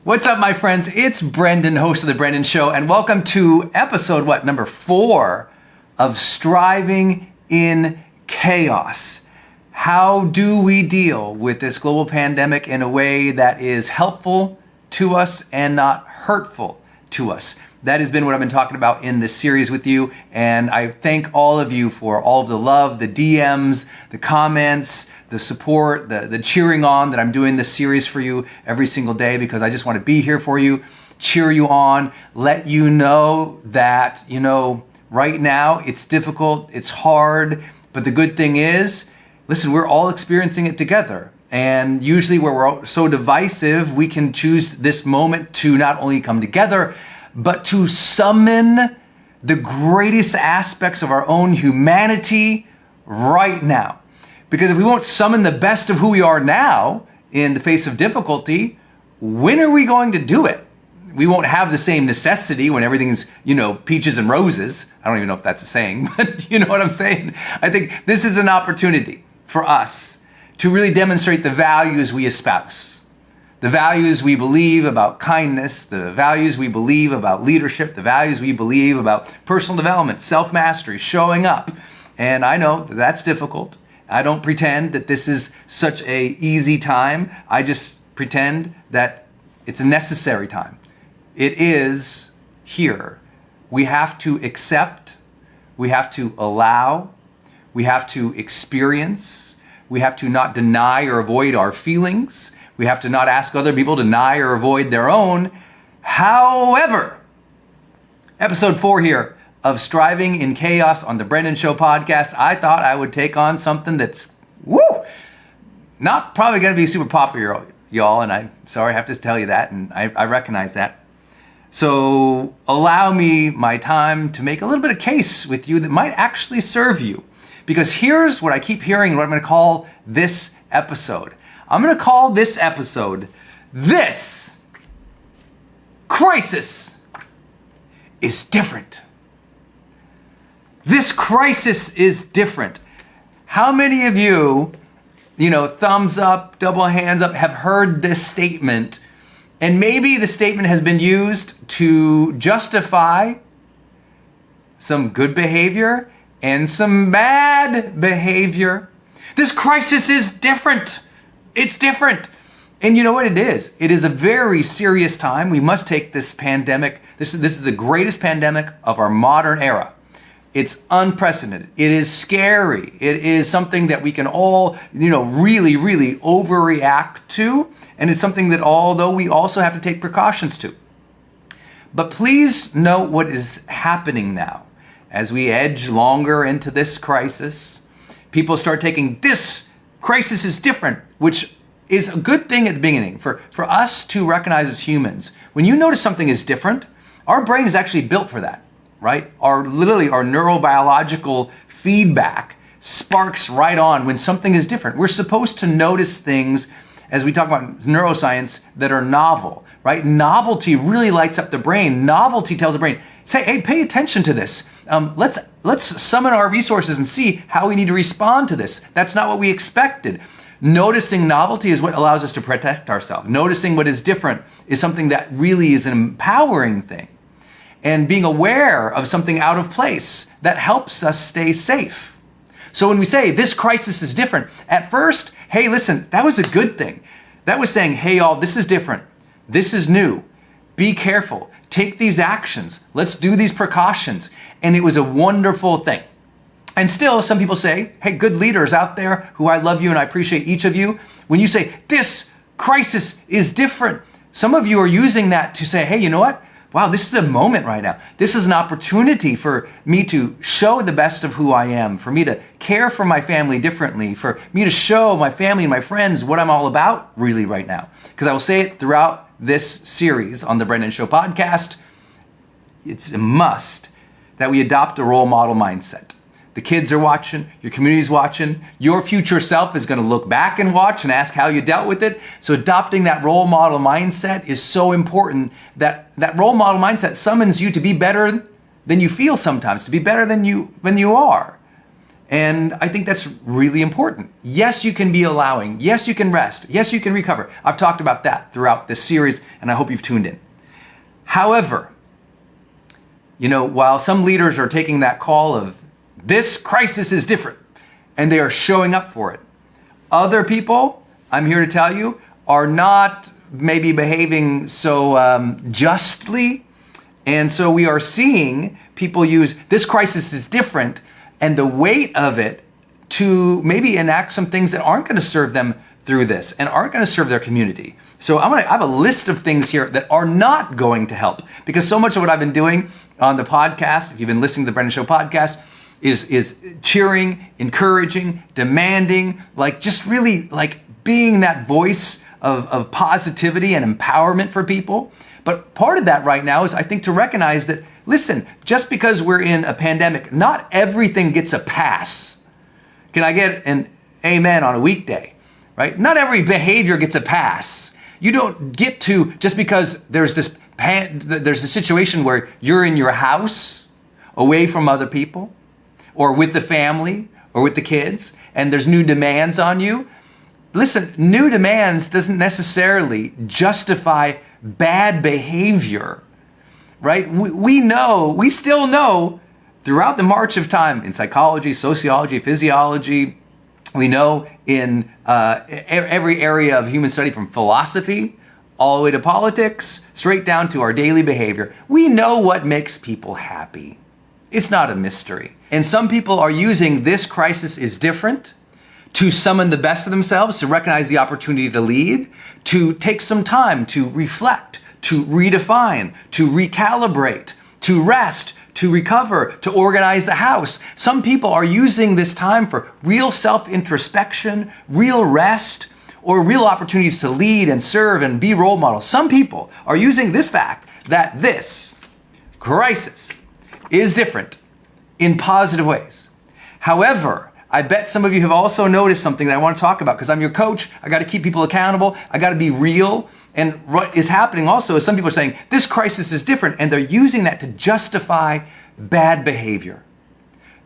What's up, my friends? It's Brendon, host of The Brendon Show, and welcome to episode, number 4 of Striving in Chaos. How do we deal with this global pandemic in a way that is helpful to us and not hurtful to us? That has been what I've been talking about in this series with you, and I thank all of you for all of the love, the DMs, the comments, the support, the cheering on that I'm doing this series for you every single day, because I just want to be here for you, cheer you on, let you know that, right now it's difficult, it's hard, but the good thing is, listen, we're all experiencing it together. And usually where we're so divisive, we can choose this moment to not only come together, but to summon the greatest aspects of our own humanity right now. Because if we won't summon the best of who we are now in the face of difficulty, when are we going to do it? We won't have the same necessity when everything's, peaches and roses. I don't even know if that's a saying, but you know what I'm saying? I think this is an opportunity for us to really demonstrate the values we espouse, the values we believe about kindness, the values we believe about leadership, the values we believe about personal development, self-mastery, showing up. And I know that's difficult. I don't pretend that this is such an easy time. I just pretend that it's a necessary time. It is here. We have to accept, we have to allow, we have to experience, we have to not deny or avoid our feelings, we have to not ask other people to deny or avoid their own. However, episode 4 here of Striving in Chaos on the Brendon Show podcast, I thought I would take on something that's, not probably going to be super popular, y'all, and I'm sorry I have to tell you that, and I recognize that. So allow me my time to make a little bit of case with you that might actually serve you. Because here's what I keep hearing, what I'm going to call this episode. I'm going to call this episode, This Crisis is Different. This crisis is different. How many of you, thumbs up, double hands up, have heard this statement? And maybe the statement has been used to justify some good behavior and some bad behavior. This crisis is different. It's different. And you know what it is? It is a very serious time. We must take this pandemic. This is the greatest pandemic of our modern era. It's unprecedented. It is scary. It is something that we can all, really, really overreact to. And it's something that although we also have to take precautions to. But please note what is happening now. As we edge longer into this crisis, people start taking this crisis is different, which is a good thing at the beginning for us to recognize as humans. When you notice something is different, our brain is actually built for that. Right? Our neurobiological feedback sparks right on when something is different. We're supposed to notice things, as we talk about neuroscience, that are novel, right? Novelty really lights up the brain. Novelty tells the brain, say, hey, pay attention to this. Let's summon our resources and see how we need to respond to this. That's not what we expected. Noticing novelty is what allows us to protect ourselves. Noticing what is different is something that really is an empowering thing. And being aware of something out of place, that helps us stay safe. So when we say this crisis is different, at first, hey, listen, that was a good thing. That was saying, hey, y'all, this is different. This is new. Be careful. Take these actions. Let's do these precautions. And it was a wonderful thing. And still, some people say, hey, good leaders out there who I love you and I appreciate each of you. When you say this crisis is different, some of you are using that to say, hey, you know what? Wow, this is a moment right now. This is an opportunity for me to show the best of who I am, for me to care for my family differently, for me to show my family and my friends what I'm all about really right now. Because I will say it throughout this series on the Brendon Show podcast, it's a must that we adopt a role model mindset. The kids are watching, your community's watching, your future self is going to look back and watch and ask how you dealt with it. So adopting that role model mindset is so important. That role model mindset summons you to be better than you feel sometimes, to be better than you are. And I think that's really important. Yes, you can be allowing. Yes, you can rest. Yes, you can recover. I've talked about that throughout this series, and I hope you've tuned in. However, while some leaders are taking that call of this crisis is different, and they are showing up for it, other people, I'm here to tell you, are not maybe behaving so justly. And so we are seeing people use this crisis is different and the weight of it to maybe enact some things that aren't going to serve them through this and aren't going to serve their community. So I have a list of things here that are not going to help, because so much of what I've been doing on the podcast, if you've been listening to the Brendon Show podcast, is cheering, encouraging, demanding, just really being that voice of positivity and empowerment for people. But part of that right now is, I think, to recognize that, listen, just because we're in a pandemic, not everything gets a pass. Can I get an amen on a weekday, right? Not every behavior gets a pass. You don't get to, just because there's a situation where you're in your house, away from other people, or with the family, or with the kids, and there's new demands on you. Listen, new demands doesn't necessarily justify bad behavior, right? We still know throughout the march of time in psychology, sociology, physiology, we know in every area of human study, from philosophy all the way to politics, straight down to our daily behavior, we know what makes people happy. It's not a mystery. And some people are using this crisis is different to summon the best of themselves, to recognize the opportunity to lead, to take some time to reflect, to redefine, to recalibrate, to rest, to recover, to organize the house. Some people are using this time for real self-introspection, real rest, or real opportunities to lead and serve and be role models. Some people are using this fact that this crisis is different in positive ways. However, I bet some of you have also noticed something that I want to talk about, because I'm your coach. I got to keep people accountable. I got to be real. And what is happening also is some people are saying this crisis is different, and they're using that to justify bad behavior,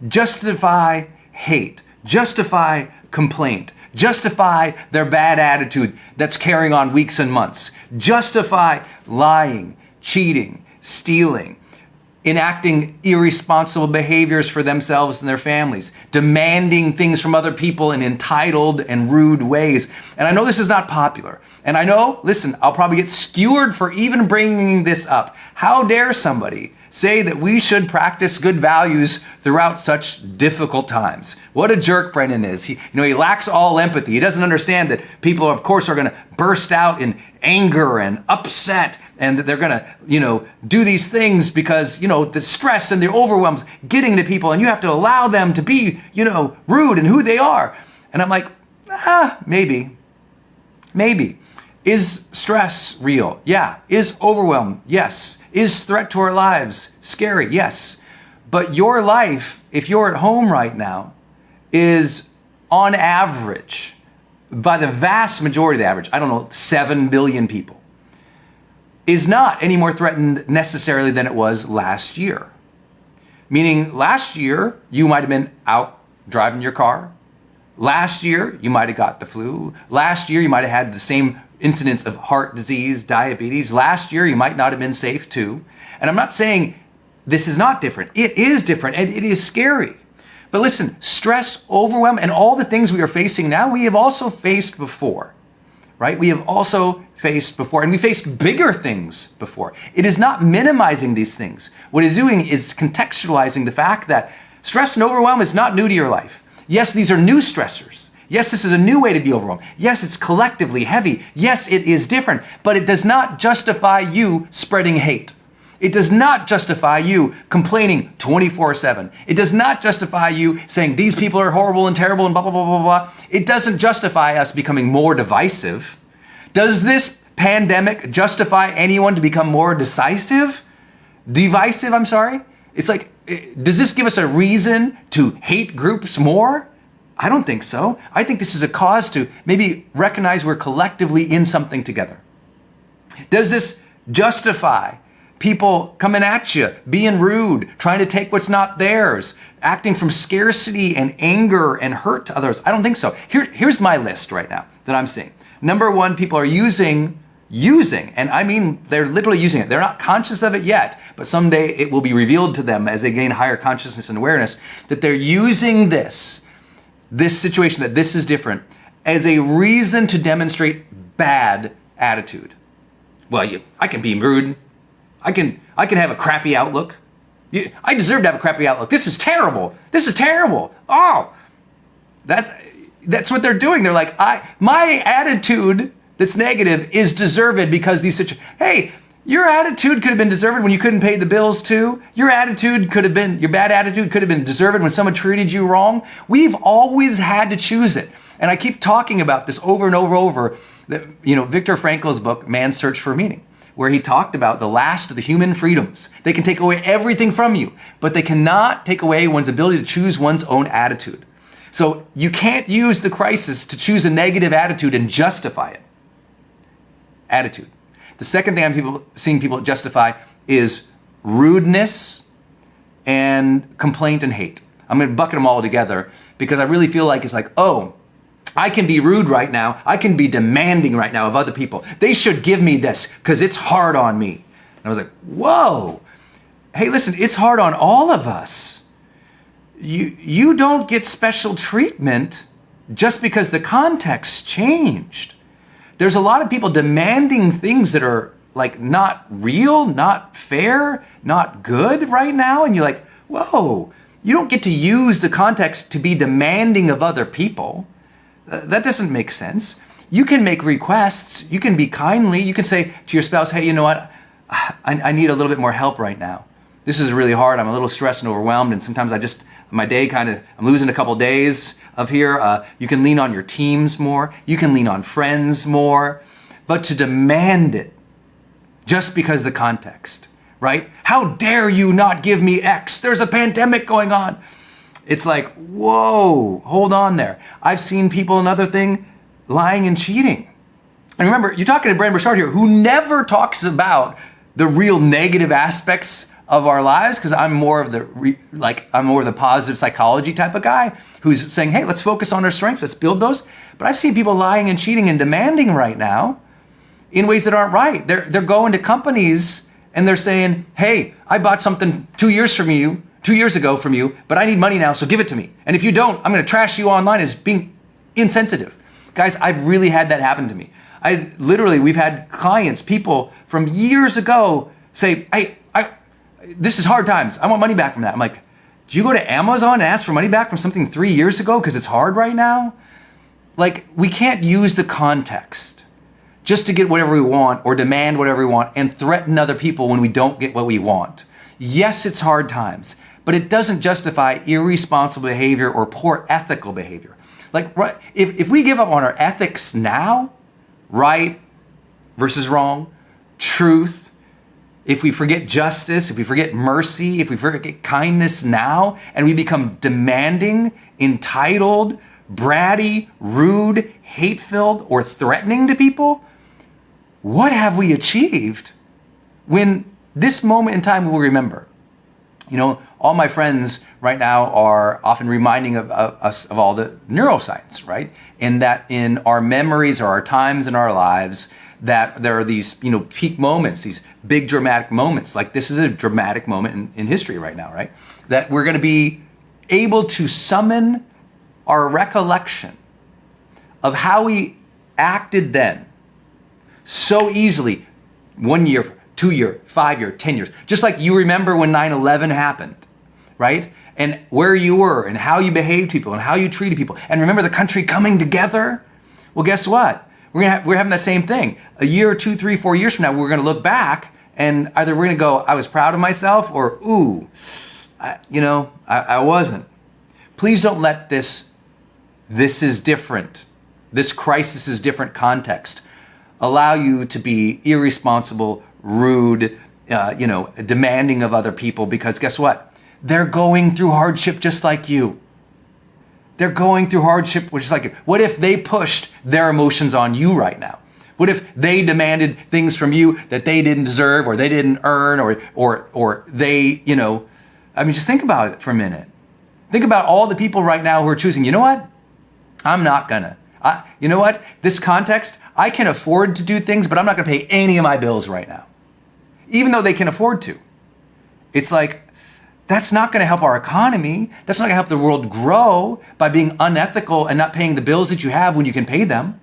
justify hate, justify complaint, justify their bad attitude that's carrying on weeks and months, justify lying, cheating, stealing, enacting irresponsible behaviors for themselves and their families, demanding things from other people in entitled and rude ways. And I know this is not popular. And I know, listen, I'll probably get skewered for even bringing this up. How dare somebody say that we should practice good values throughout such difficult times? What a jerk Brendon is. He lacks all empathy. He doesn't understand that people, of course, are going to burst out in anger and upset, and that they're going to, do these things because, the stress and the overwhelm's getting to people, and you have to allow them to be, rude and who they are. And I'm like, maybe. Is stress real? Yeah. Is overwhelm? Yes. Is threat to our lives scary? Yes. But your life, if you're at home right now, is on average, by the vast majority of the average, 7 billion people, is not any more threatened necessarily than it was last year. Meaning last year, you might have been out driving your car. Last year, you might have got the flu. Last year, you might have had the same incidence of heart disease, diabetes. Last year, you might not have been safe too. And I'm not saying this is not different. It is different, and it is scary. But listen, stress, overwhelm, and all the things we are facing now, we have also faced before, right? We have also faced before, and we faced bigger things before. It is not minimizing these things. What it's doing is contextualizing the fact that stress and overwhelm is not new to your life. Yes, these are new stressors. Yes, this is a new way to be overwhelmed. Yes, it's collectively heavy. Yes, it is different, but it does not justify you spreading hate. It does not justify you complaining 24/7. It does not justify you saying these people are horrible and terrible and blah, blah, blah, blah, blah. It doesn't justify us becoming more divisive. Does this pandemic justify anyone to become more divisive? It's like, does this give us a reason to hate groups more? I don't think so. I think this is a cause to maybe recognize we're collectively in something together. Does this justify people coming at you, being rude, trying to take what's not theirs, acting from scarcity and anger and hurt to others. I don't think so. Here's my list right now that I'm seeing. Number one, people are using, and I mean, they're literally using it. They're not conscious of it yet, but someday it will be revealed to them as they gain higher consciousness and awareness that they're using this situation, that this is different, as a reason to demonstrate bad attitude. Well, I can be rude. I can have a crappy outlook. I deserve to have a crappy outlook. This is terrible. This is terrible. Oh, that's what they're doing. They're like, my attitude that's negative is deserved because these situations. Hey, your attitude could have been deserved when you couldn't pay the bills too. Your bad attitude could have been deserved when someone treated you wrong. We've always had to choose it. And I keep talking about this over and over, that, Viktor Frankl's book, Man's Search for Meaning, where he talked about the last of the human freedoms. They can take away everything from you, but they cannot take away one's ability to choose one's own attitude. So you can't use the crisis to choose a negative attitude and justify it. Attitude. The second thing I'm seeing people justify is rudeness and complaint and hate. I'm going to bucket them all together because I really feel like it's like, oh, I can be rude right now. I can be demanding right now of other people. They should give me this because it's hard on me. And I was like, whoa. Hey, listen, it's hard on all of us. You don't get special treatment just because the context changed. There's a lot of people demanding things that are like not real, not fair, not good right now. And you're like, whoa, you don't get to use the context to be demanding of other people. That doesn't make sense. You can make requests. You can be kindly. You can say to your spouse, hey, you know what? I need a little bit more help right now. This is really hard. I'm a little stressed and overwhelmed. And sometimes my day I'm losing a couple days of here. You can lean on your teams more. You can lean on friends more. But to demand it just because the context, right? How dare you not give me X? There's a pandemic going on. It's like, whoa, hold on there. I've seen people, another thing, lying and cheating. And remember, you're talking to Brendon Burchard here, who never talks about the real negative aspects of our lives, because I'm more of the positive psychology type of guy who's saying, hey, let's focus on our strengths, let's build those. But I've seen people lying and cheating and demanding right now in ways that aren't right. They're going to companies and they're saying, hey, I bought something 2 years ago from you, but I need money now, so give it to me. And if you don't, I'm going to trash you online as being insensitive. Guys, I've really had that happen to me. We've had clients, people from years ago say, hey, this is hard times. I want money back from that. I'm like, did you go to Amazon and ask for money back from something 3 years ago because it's hard right now? Like, we can't use the context just to get whatever we want or demand whatever we want and threaten other people when we don't get what we want. Yes, it's hard times, but it doesn't justify irresponsible behavior or poor ethical behavior. Like, right, if we give up on our ethics now, right versus wrong, truth, if we forget justice, if we forget mercy, if we forget kindness now, and we become demanding, entitled, bratty, rude, hate-filled, or threatening to people, what have we achieved when this moment in time we'll remember? All my friends right now are often reminding of us of all the neuroscience, right? And that in our memories or our times in our lives, that there are these, peak moments, these big dramatic moments. Like this is a dramatic moment in history right now, right? That we're going to be able to summon our recollection of how we acted then so easily, 1 year, 2 year, 5 year, 10 years. Just like you remember when 9/11 happened, right? And where you were and how you behaved to people and how you treated people. And remember the country coming together? Well, guess what? We're having that same thing. A year, 2, 3, 4 years from now, we're going to look back and either we're going to go, I was proud of myself, or, ooh, I wasn't. Please don't let this is different, this crisis is different context, allow you to be irresponsible, rude, demanding of other people, because guess what? They're going through hardship just like you. They're going through hardship just like you. What if they pushed their emotions on you right now? What if they demanded things from you that they didn't deserve or they didn't earn or they, just think about it for a minute. Think about all the people right now who are choosing, you know what? I'm not gonna. You know what? This context, I can afford to do things, but I'm not gonna pay any of my bills right now. Even though they can afford to. It's like, that's not gonna help our economy. That's not gonna help the world grow by being unethical and not paying the bills that you have when you can pay them.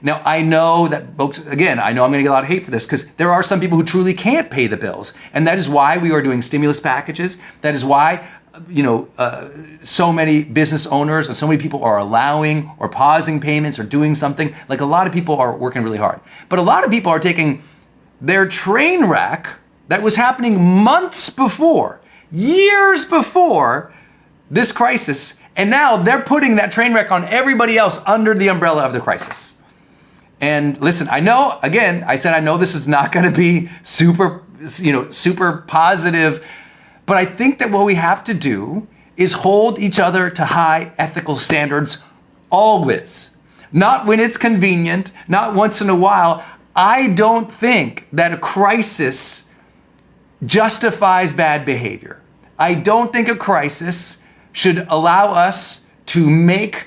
Now, I know that, folks, again, I know I'm going to get a lot of hate for this because there are some people who truly can't pay the bills. And that is why we are doing stimulus packages. That is why, so many business owners and so many people are allowing or pausing payments or doing something. Like a lot of people are working really hard. But a lot of people are taking their train wreck that was happening months before, years before this crisis, and now they're putting that train wreck on everybody else under the umbrella of the crisis. And listen, I know this is not going to be super positive, but I think that what we have to do is hold each other to high ethical standards always. Not when it's convenient, not once in a while. I don't think that a crisis justifies bad behavior. I don't think a crisis should allow us to make,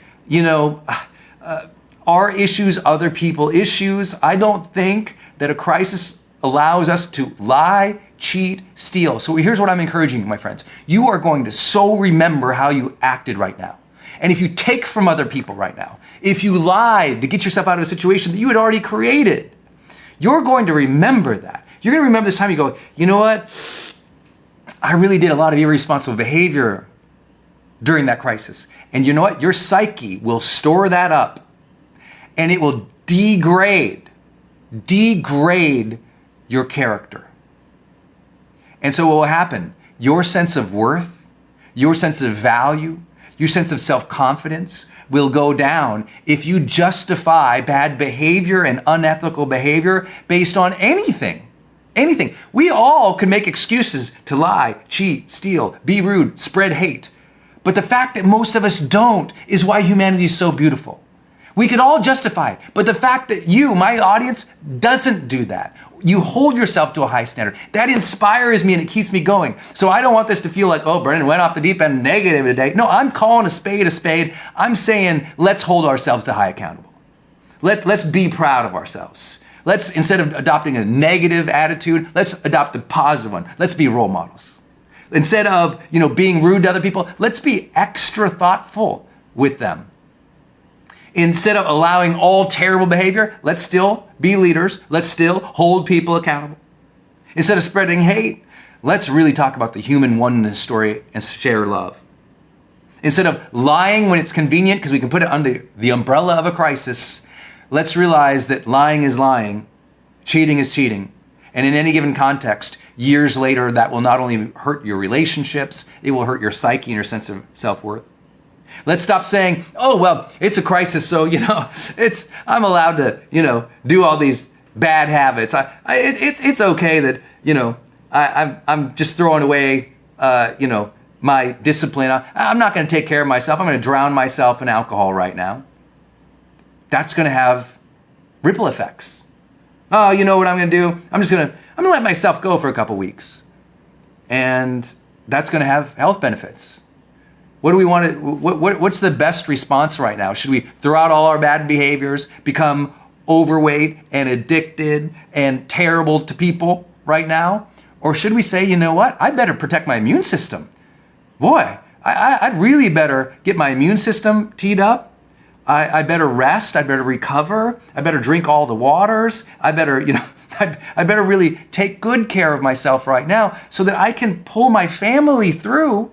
our issues other people's issues. I don't think that a crisis allows us to lie, cheat, steal. So here's what I'm encouraging you, my friends. You are going to so remember how you acted right now. And if you take from other people right now, if you lied to get yourself out of a situation that you had already created, you're going to remember that. You're going to remember this time you go, you know what? I really did a lot of irresponsible behavior during that crisis. And you know what? Your psyche will store that up. And it will degrade your character. And so what will happen? Your sense of worth, your sense of value, your sense of self-confidence will go down if you justify bad behavior and unethical behavior based on anything. Anything. We all can make excuses to lie, cheat, steal, be rude, spread hate. But the fact that most of us don't is why humanity is so beautiful. We could all justify it, but the fact that you, my audience, doesn't do that. You hold yourself to a high standard. That inspires me and it keeps me going. So I don't want this to feel like, oh, Brendon went off the deep end negative today. No, I'm calling a spade a spade. I'm saying, let's hold ourselves to high accountable. Let's be proud of ourselves. Let's, instead of adopting a negative attitude, let's adopt a positive one. Let's be role models. Instead of, being rude to other people, let's be extra thoughtful with them. Instead of allowing all terrible behavior, let's still be leaders. Let's still hold people accountable. Instead of spreading hate, let's really talk about the human oneness story and share love. Instead of lying when it's convenient, because we can put it under the umbrella of a crisis, let's realize that lying is lying, cheating is cheating. And in any given context, years later, that will not only hurt your relationships, it will hurt your psyche and your sense of self-worth. Let's stop saying, oh, well, it's a crisis, so, I'm allowed to, do all these bad habits. It's okay that, I'm just throwing away, my discipline. I'm not going to take care of myself. I'm going to drown myself in alcohol right now. That's going to have ripple effects. Oh, you know what I'm going to do? I'm going to let myself go for a couple weeks. And that's going to have health benefits. What do we want to, what's the best response right now? Should we throw out all our bad behaviors, become overweight and addicted and terrible to people right now? Or should we say, you know what? I better protect my immune system. Boy, I'd really better get my immune system teed up. I better rest. I better recover. I better drink all the waters. I better, I better really take good care of myself right now so that I can pull my family through.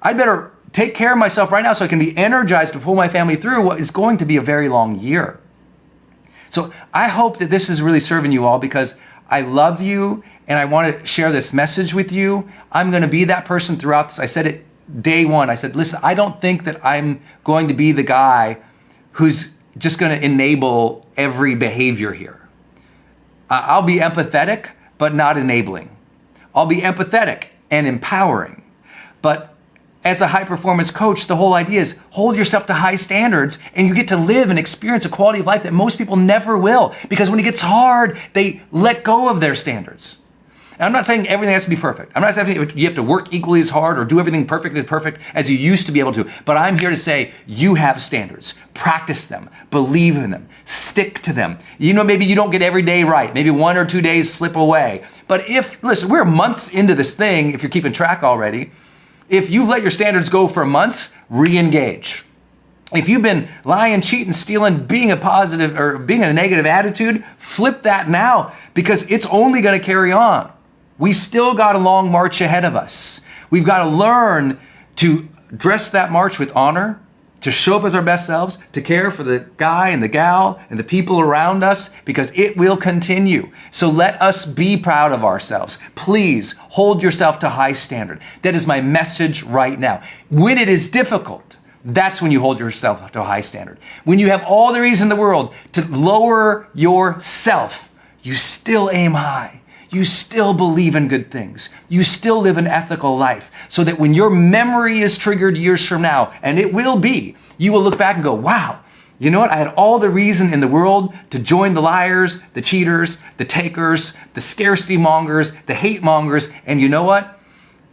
I'd better take care of myself right now so I can be energized to pull my family through what is going to be a very long year. So I hope that this is really serving you all because I love you and I want to share this message with you. I'm going to be that person throughout this. I said it day one. I said, listen, I don't think that I'm going to be the guy who's just going to enable every behavior here. I'll be empathetic, but not enabling. I'll be empathetic and empowering, but as a high performance coach, the whole idea is hold yourself to high standards and you get to live and experience a quality of life that most people never will. Because when it gets hard, they let go of their standards. And I'm not saying everything has to be perfect. I'm not saying you have to work equally as hard or do everything perfect as you used to be able to. But I'm here to say you have standards. Practice them. Believe in them. Stick to them. Maybe you don't get every day right. Maybe 1 or 2 days slip away. But listen, we're months into this thing, if you're keeping track already. If you've let your standards go for months, re-engage. If you've been lying, cheating, stealing, being a positive or being in a negative attitude, flip that now because it's only going to carry on. We still got a long march ahead of us. We've got to learn to dress that march with honor, to show up as our best selves, to care for the guy and the gal and the people around us, because it will continue. So let us be proud of ourselves. Please hold yourself to high standard. That is my message right now. When it is difficult, that's when you hold yourself to a high standard. When you have all the reason in the world to lower yourself, you still aim high. You still believe in good things. You still live an ethical life so that when your memory is triggered years from now, and it will be, you will look back and go, wow, you know what? I had all the reason in the world to join the liars, the cheaters, the takers, the scarcity mongers, the hate mongers. And you know what?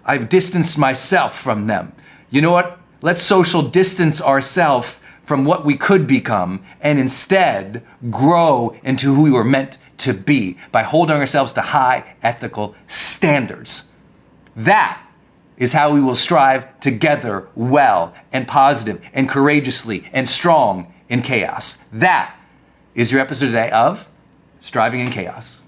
I've distanced myself from them. You know what? Let's social distance ourselves from what we could become and instead grow into who we were meant to be by holding ourselves to high ethical standards. That is how we will strive together well and positive and courageously and strong in chaos. That is your episode today of Striving in Chaos.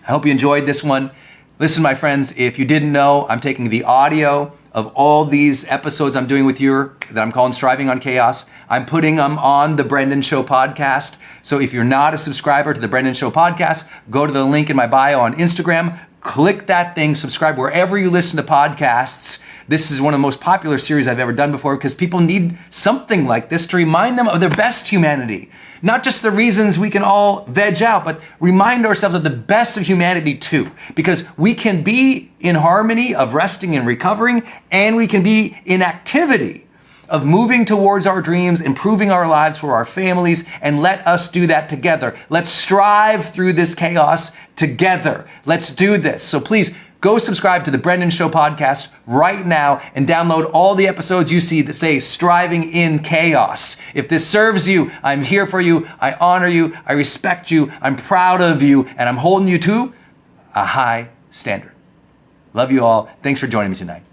I hope you enjoyed this one. Listen, my friends, if you didn't know, I'm taking the audio of all these episodes I'm doing with you that I'm calling Striving on Chaos. I'm putting them on the Brendon Show podcast. So if you're not a subscriber to the Brendon Show podcast, go to the link in my bio on Instagram, click that thing, subscribe wherever you listen to podcasts. This is one of the most popular series I've ever done before because people need something like this to remind them of their best humanity. Not just the reasons we can all veg out, but remind ourselves of the best of humanity too. Because we can be in harmony of resting and recovering, and we can be in activity of moving towards our dreams, improving our lives for our families, and let us do that together. Let's strive through this chaos together. Let's do this. So please go subscribe to the Brendon Show podcast right now and download all the episodes you see that say Striving in Chaos. If this serves you, I'm here for you. I honor you. I respect you. I'm proud of you. And I'm holding you to a high standard. Love you all. Thanks for joining me tonight.